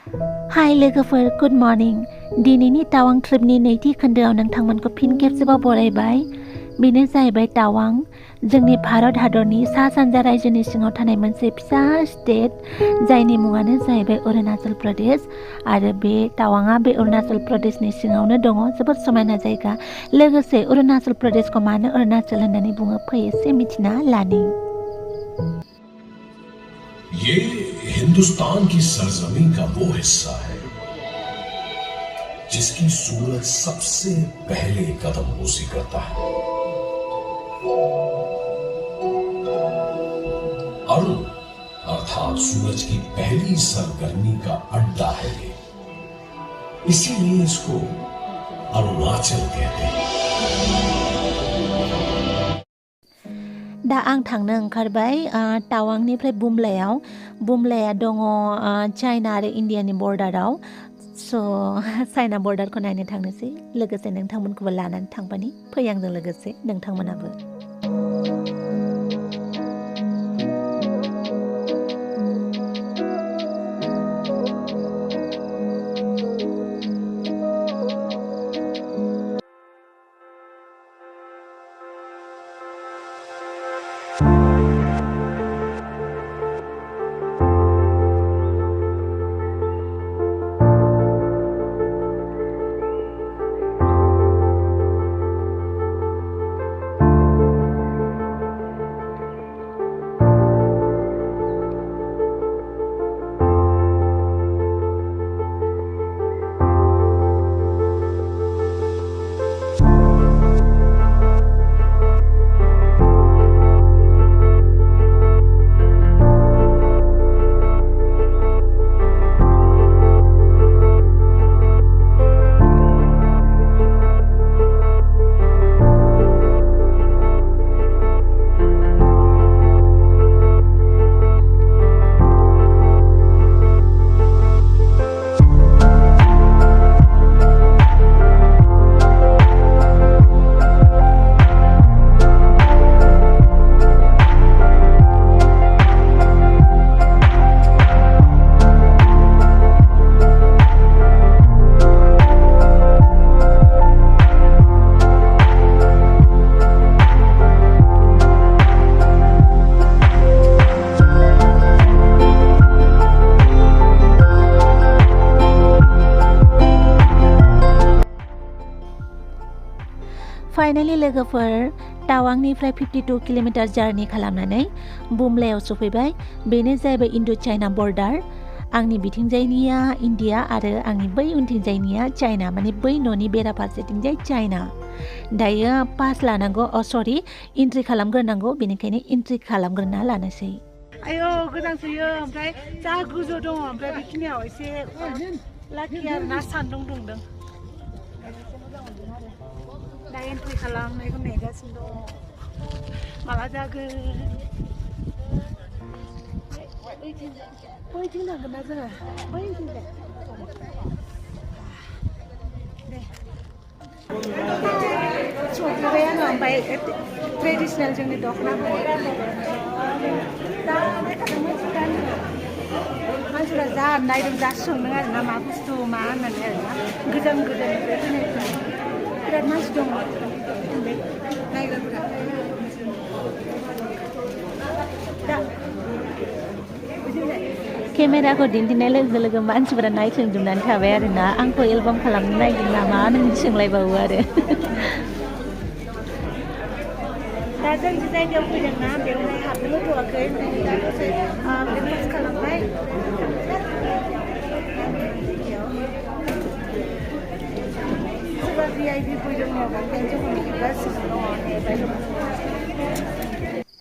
Hi लोगोफोर good morning दिनैनि टावां ट्रिपनि नैथि खोन्दोआव नोंथांमोनखौ फिन खेबसेबाव बरायबाय बेनो जाहैबाय टावां जोंनि भारत हादरनि सा सानजा रायजोनि सिङाव थानाय मोनसे फिसा स्टेट जायनि मुङानो जाहैबाय अरुणाचल प्रदेश आरो बे टावांआ बे अरुणाचल प्रदेशनि सिङावनो दङ जोबोद समायना जायगा लोगोसे अरुणाचल प्रदेशखौ मानो अरुणाचल होननानै बुङो फै एसे मिथिना लानि ये हिंदुस्तान की सरजमीन का वो हिस्सा है जिसकी सूरज सबसे पहले कदम बोसी करता है अरुण अर्थात सूरज की पहली सरगर्मी का अड्डा है ये इसीलिए इसको अरुणाचल कहते हैं दा आं थांनो ओंखारबाय टावांनिफ्राय बुमलाया दङ चाइना आरो इन्डियानि बर्डाराव स' चाइना बर्डारखौ नायनो थांनोसै लोगोसे नोंथांमोनखौबो लानानै थांफानि फै आंजों लोगोसे नोंथांमोनाबो फाइनालि लोगोफोर टावांनिफ्राय 52 किल'मिटार जार्नि खालामनानै बुमलायाव सफैबाय बेनो जाहैबाय इन्ड' चाइना बर्डार आंनि बिथिंजायनिया इन्डिया आरो आंनि बै उनथिंजायनिया चाइना माने बै न'नि बेराफारसेथिंजाय चाइना दायो पास लानांगौ सरि एन्ट्रि खालामग्रोनांगौ बेनिखायनो एन्ट्रि खालामग्रोना लानोसै आयो गोजांसोयो ओमफ्राय जा गोजौ दङ ओमफ्राय बेखिनियाव एसे लाखि आरो ना सान्दुं दुंदों दा एन्ट्रि खालामनायखौ नेगासिनो दं माला जागोन बैथिं थांगोन ना जोङो बैथिंजाय दे सफैबाय आङो ओमफ्राय ट्रेडिसनेल जोंनि दख'नाखौ मानसिफ्रा जा नायदों जा सोंदों आरो ना मा बुस्थु मा होननानै आरो ना गोजाननिफ्राय फैनायफ्रा बिराद मानसि दङ नायग्राफ्रा केमेराखौ दिन्थिनाय लोगो लोगो मानसिफोरा नायथोंजोबनानै थाबाय आरोना आंखौ एलबाम खालामनो नागिरदों नामा नों सोंलायबावो आरो दा जों जि जायगायाव फैदोंना बेवहाय हाबनो होथ'वाखै दा दसे ब्रेकफास्ट खालामबाय सोरबा VIP फैदों ओंखायनो जों नेगासिनो दङ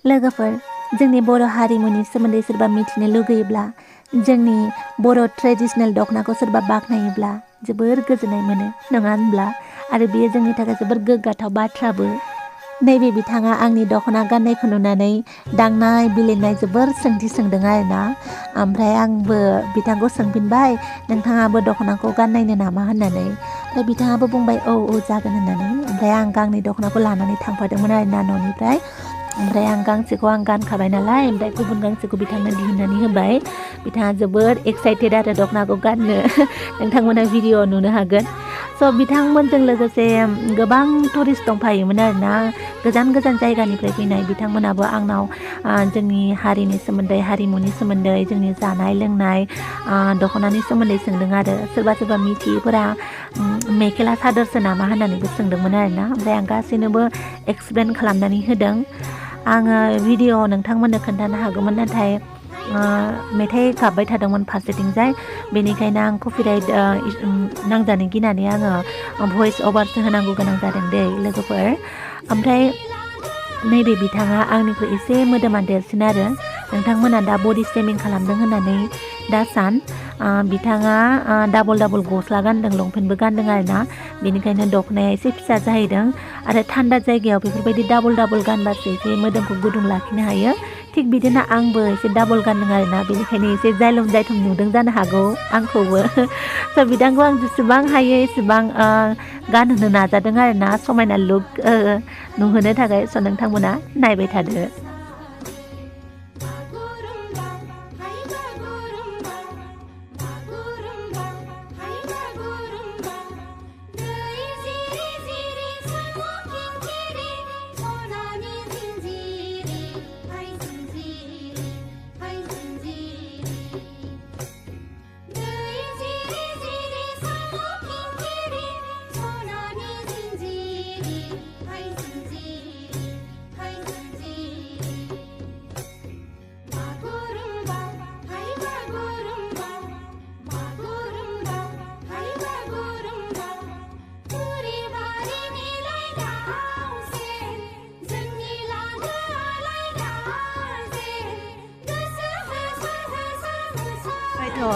लोगोफोर जोंनि बर' हारिमुनि सोमोन्दै सोरबा मिथिनो लुगैयोब्ला जोंनि बर' ट्रेडिसनेल दख'नाखौ सोरबा बाख्नायोब्ला जोबोर गोजोननाय मोनो नङा होनब्ला आरो बेयो जोंनि थाखाय जोबोर गोग्गाथाव बाथ्राबो नैबे बिथाङा आंनि दख'ना गाननायखौ नुनानै दांनाय बिलिरनाय जोबोर सोंथि सोंदों आरोना ओमफ्राय आंबो बिथांखौ सोंफिनबाय नोंथाङाबो दख'नाखौ गाननायनो नामा होननानै ओमफ्राय बिथाङाबो बुंबाय औ जागोन होननानै ओमफ्राय आं गांनै दख'नाखौ लानानै थांफादोंमोन आरोना न'निफ्राय ओमफ्राय आं गांसेखौ आं गानखाबाय नालाय ओमफ्राय गुबुन गांसेखौ बिथांनो दिहुननानै होबाय बिथाङा जोबोद एक्साइटेड आरो दख'नाखौ गाननो नोंथांमोना भिडिअ नुनो हागोन स' बिथांमोनजों लोगोसे गोबां टुरिस्ट दंफायोमोन आरोना गोजान गोजान जायगानिफ्राय फैनाय बिथांमोनाबो आंनाव जोंनि हारिनि सोमोन्दै हारिमुनि सोमोन्दै जोंनि जानाय लोंनाय दख'नानि सोमोन्दै सोंदों आरो सोरबा सोरबा मिथियैफोरा मेखेला सादोरसो नामा होननानैबो सोंदोंमोन आरोना ओमफ्राय आं गासैनोबो एक्सप्लेन खालामनानै होदों आङो भिडिअ नोंथांमोननो खोन्थानो हागौमोन नाथाय मेथाइ गाबबाय थादोंमोन फारसेथिंजाय बेनिखायनो आं कपिराइट नांजानो गिनानै आङो भइस अभारसो होनांगौ गोनां जादों दै लोगोफोर ओमफ्राय नैबे बिथाङा आंनिख्रुइ एसे मोदोमा देरसिन आरो नोंथांमोना दा बडि स्टेमिं खालामदों होननानै दा सान बिथाङा डाबल गस्ला गानदों लंपेन्टबो गानदों आरोना बेनिखायनो दख'नाया एसे फिसा जाहैदों आरो थान्दा जायगायाव बेफोरबायदि डाबल गानबासो एसे मोदोमखौ गुदुं लाखिनो हायो थिग बिदिनो आंबो एसे डाबल गानदों आरोना बेनिखायनो एसे जायलम जायथम नुदों जानो हागौ आंखौबो स' बिथांखौ आं जेसेबां हायो एसेबां गानहोनो नाजादों आरोना समायना लुक नुहोनो थाखाय स' नोंथांमोना नायबाय थादो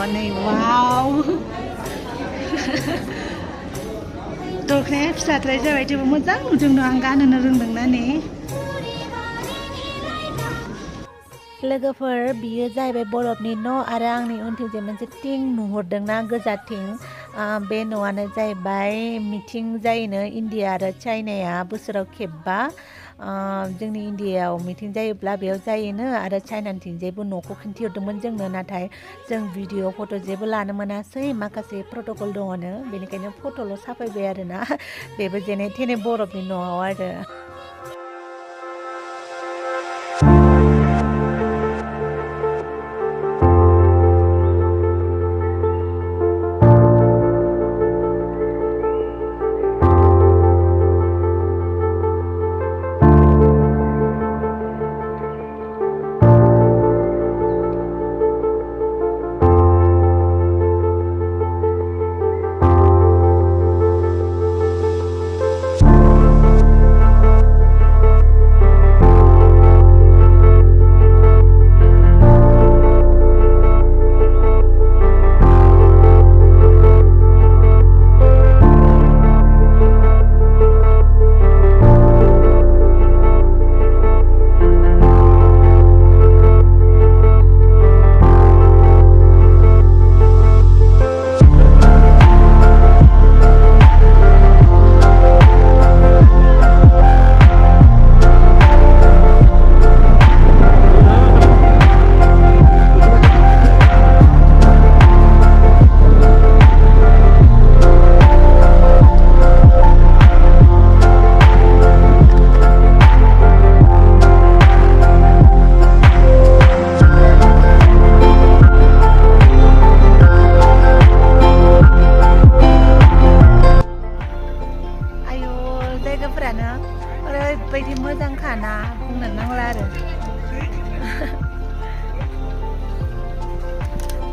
नै वाव दख'नाया फिसाद्राय जाबाय थेवबो मोजां नुदोंनो आं गानहोनो रोंदोंना ने लोगोफोर बियो जाहैबाय बरफनि न' आरो आंनि उनथिंजाय मोनसे थिं नुहुरदोंना गोजा थिं बे न'आनो जाहैबाय मिटिं जायोनो इण्डिया आरो चाइनाया बोसोराव खेबबा जोंनि इण्डियायाव मिटिं जायोब्ला बेयाव जायोनो आरो चाइनानिथिंजायबो न'खौ खिन्थिहरदोंमोन जोंनो नाथाय जों भिडिअ फट' जेबो लानो मोनासै माखासे प्रट'कल दङनो बेनिखायनो फट'ल' साफायबाय आरोना बेबो जेने थेने बरफनि न'आव आरो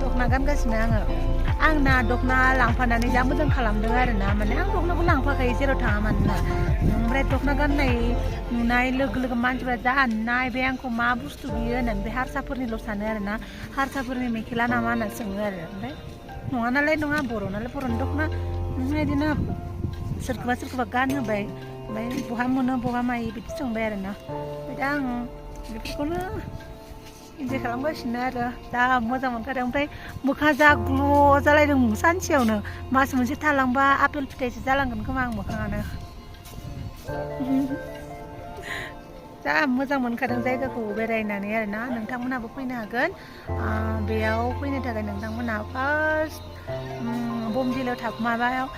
दख'ना गानगासिनो आंना दख'ना लांफानानै जा मोजां खालामदों आरोना माने आं दख'नाखौ लांफाखायो जेराव थाङा मानोना ओमफ्राय दख'ना गाननाय नुनाय लोगो लोगो मानसिफ्रा जा नायबाय आंखौ मा बुस्थु बियो होननानै बे हारसाफोरनिल' सानो आरोना हारसाफोरनि मेखेला नामा होननानै सोङो आरो ओमफ्राय नङा नालाय नङा बर' नालाय बर'नि दख'ना बिदिनो सोरखौबा गानहोबाय ओमफ्राय बहा मोनो बहा मायो बिदि सोंबाय आरोना ओमफ्राय दा आं बेफोरखौनो इन्जय खालामगासिनो आरो दा मोजां मोनखादों ओमफ्राय मोखाङा जा ग्ल' जालायदों सानसेयावनो मास मोनसे थालांबा आपेल फिथाइसो जालांगोन खोमा आं मोखाङानो जा मोजां मोनखादों जायगाखौ बेरायनानै आरोना नोंथांमोनाबो फैनो हागोन बेयाव फैनो थाखाय नोंथांमोना फार्स्ट बमदिलाव माबायाव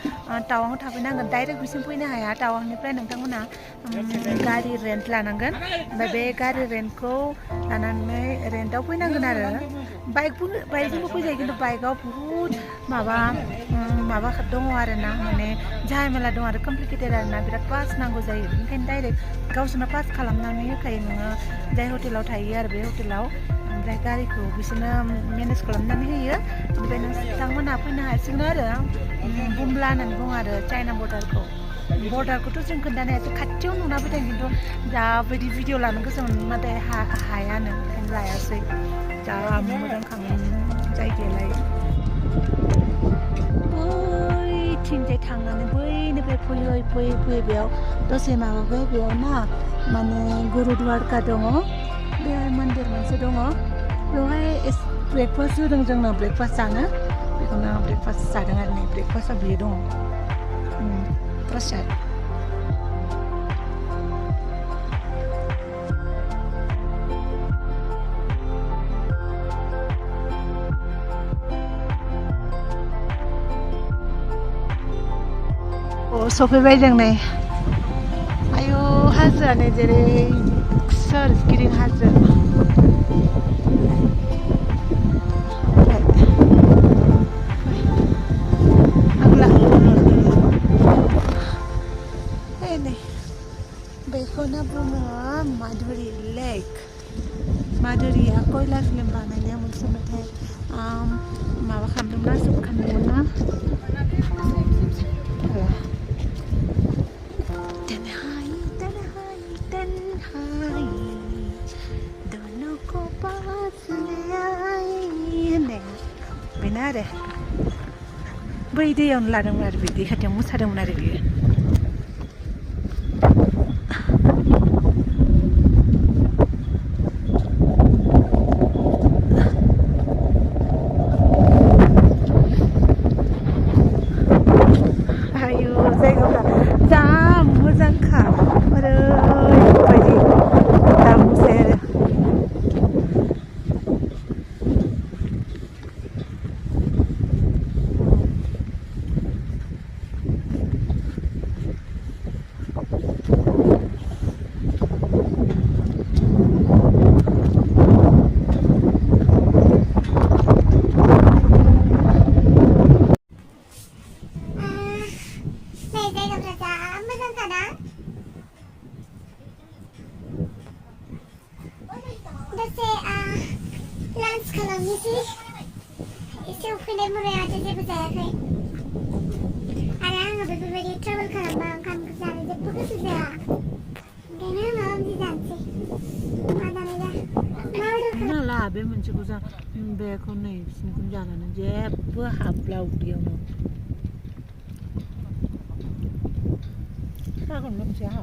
टावाङाव थाफैनांगोन डाइरेक्ट बिसिम फैनो हाया टावांनिफ्राय नोंथांमोना गारि रेन्ट लानांगोन ओमफ्राय बे गारि रेन्टखौ लानानै रेन्टआव फैनांगोन आरो बाइकजोंबो फैजायो खिन्थु बाइकआव बुहुद माबा दङ आरोना माने झामेला दं आरो कमप्लिकेटेड आरोना बिराद पास नांगौ जायो बेनिखायनो डाइरेक्ट गावसोरनो पास खालामनानै होखायो नोङो जाय हटेलाव थायो आरो बे हटेलाव ओमफ्राय गारिखौ बिसोरनो मेनेज खालामनानै होयो ओमफ्राय नोंथांमोनहा फैनो हासिगोन आरो बुमला होननानै बुङो आरो चाइना बर्डारखौथ' जों खोन्थानो हायासै खाथियाव नुना फैदों खिन्थु जाबायदि भिडिअ लानो गोसोमोन नाथाय हायानो ओंखायनो लायासै जा मोजां खाङो जायगायालाय बैथिंजाय थांनानै बैनिफ्राय फैयै बेयाव दसे माबाबाय बेयाव ना माने गुरुद्वारका दङ बेहाय मन्दिर मोनसे दङ बेवहाय ब्रेकफास्ट होदों जोंनो ब्रेकफास्ट जानो बेखौनो ब्रेकफास्ट जादों आरो नै ब्रेकफास्टआ बियो दङ प्रसाद सफैबाय जों नै आयु हाजोआनो जेरै सोरगिदिं हाजो बेखौनो बुङो माधुरि लेक माधुरिया कयला फिल्म बानायनाया मोनसे मेथाइ माबा खालामदोंना सुट खालामदोंमोन ना बेनो आरो बै दैयावनो लादोंमोन आरो बे दै खाथियाव मोसादोंमोन आरो बियो आयु जायगाफ्रा जा मोजांखा ओरैबायदि दाबुंसै आरो दसे लान्च खालामनोसै एसे उखैनाय मुराया जेबो जायाखै आरो आङो बेफोरबायदि ट्रेभेल खालामबा ओंखाम जानो जेबो गोसो जाया ओंखायनो माबा मोनसे जानोसै मा जानाय दा मा अर्डार नाला बे मोनसेखौ जा बेखौ नै बिसिनिखौनो जानानै जेबो हाबला उदैयावनो जागोन मोनसे हा